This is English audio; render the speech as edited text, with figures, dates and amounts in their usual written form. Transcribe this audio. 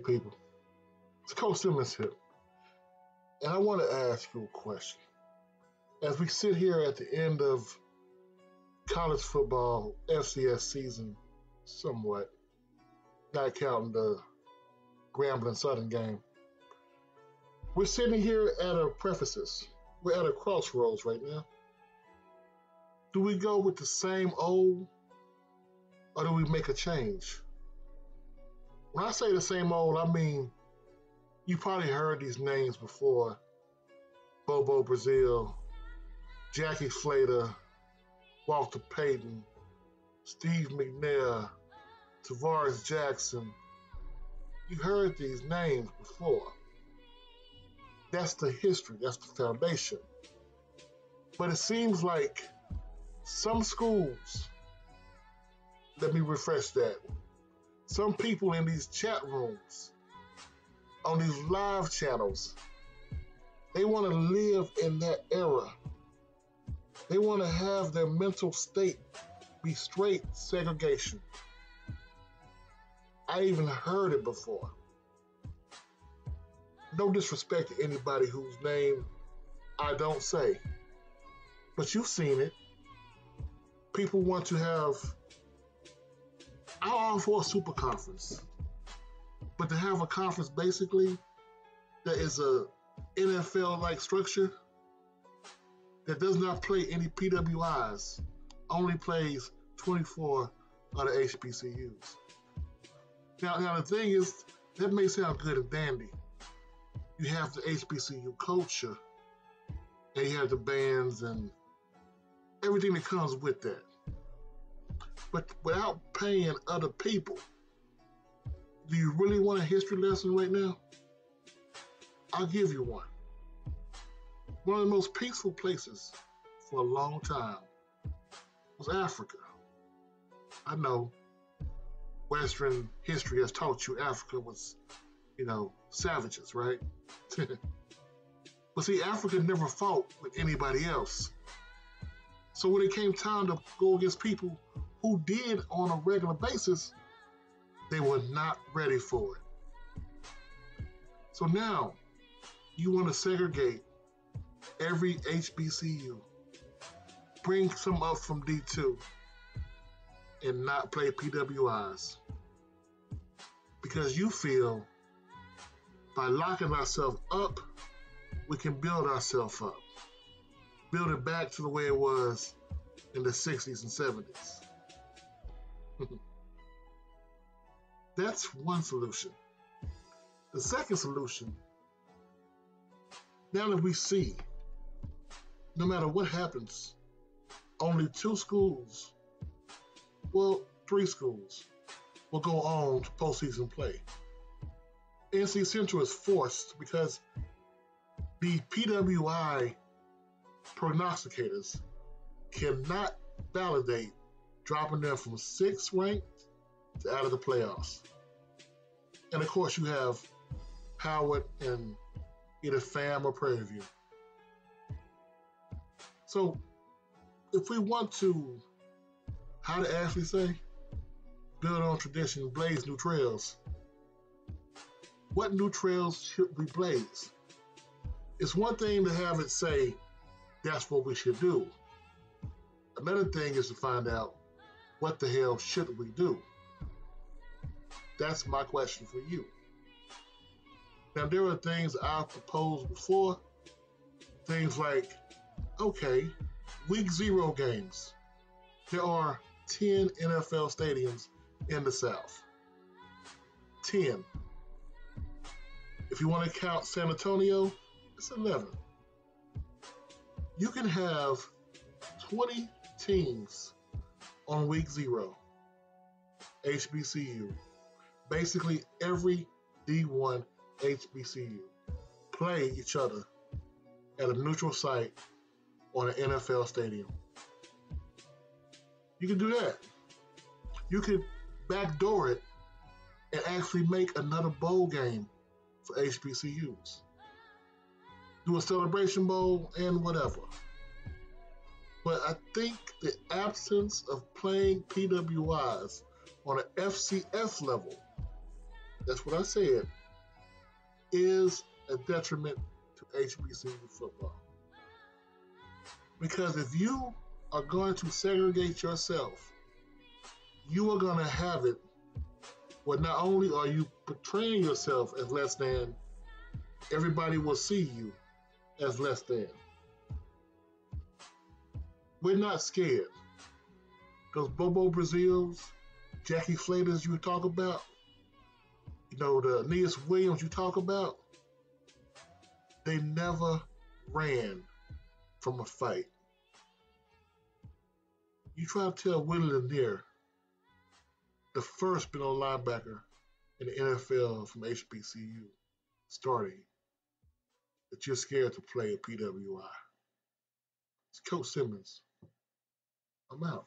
people. It's Coach Simmons here. And I want to ask you a question. As we sit here at the end of college football FCS season, somewhat, not counting the Grambling Southern game, we're sitting here at a prefaces. We're at a crossroads right now. Do we go with the same old, or do we make a change? When I say the same old, I mean you probably heard these names before: Bobo Brazil, Jackie Slater, Walter Payton, Steve McNair, Tavares Jackson. You heard these names before. That's the history, that's the foundation. But it seems like some schools, let me refresh that, some people in these chat rooms, on these live channels, they want to live in that era. They want to have their mental state be straight segregation. I even heard it before. No disrespect to anybody whose name I don't say, but you've seen it. People want to have, I'm all for a super conference, but to have a conference basically that is a NFL-like structure that does not play any PWIs, only plays 24 of the HBCUs. Now the thing is, that may sound good and dandy. You have the HBCU culture, and you have the bands and everything that comes with that. But without paying other people, do you really want a history lesson right now? I'll give you one. One of the most peaceful places for a long time was Africa. I know Western history has taught you Africa was, savages, right? But see, Africa never fought with anybody else. So when it came time to go against people who did on a regular basis, they were not ready for it. So now you want to segregate every HBCU, bring some up from D2, and not play PWIs. Because you feel by locking ourselves up, we can build ourselves up. Build it back to the way it was in the 60s and 70s. That's one solution. The second solution, now that we see, no matter what happens, only 2 schools, well, 3 schools, will go on to postseason play. NC Central is forced because the PWI prognosticators cannot validate dropping them from 6th ranked to out of the playoffs. And of course you have Howard and either FAM or Prairie View. So if we want to, how to actually say, build on tradition, blaze new trails, what new trails should we blaze? It's one thing to have it say, that's what we should do. Another thing is to find out, what the hell should we do? That's my question for you. Now, there are things I've proposed before. Things like, okay, week 0 games. There are 10 NFL stadiums in the South. 10. If you want to count San Antonio, it's 11. You can have 20 teams on week 0, HBCU. Basically, every D1 HBCU play each other at a neutral site on an NFL stadium. You can do that. You could backdoor it and actually make another bowl game for HBCUs. Do a celebration bowl and whatever. But I think the absence of playing PWIs on an FCS level, that's what I said, is a detriment to HBCU football. Because if you are going to segregate yourself, you are going to have it where not only are you portraying yourself as less than, everybody will see you as less than. We're not scared. Those Bobo Brazils, Jackie Flaters you talk about, the Aeneas Williams you talk about, they never ran from a fight. You try to tell Willie Lanier, the first middle linebacker in the NFL from HBCU, starting, that you're scared to play at PWI. It's Coach Simmons. I'm out.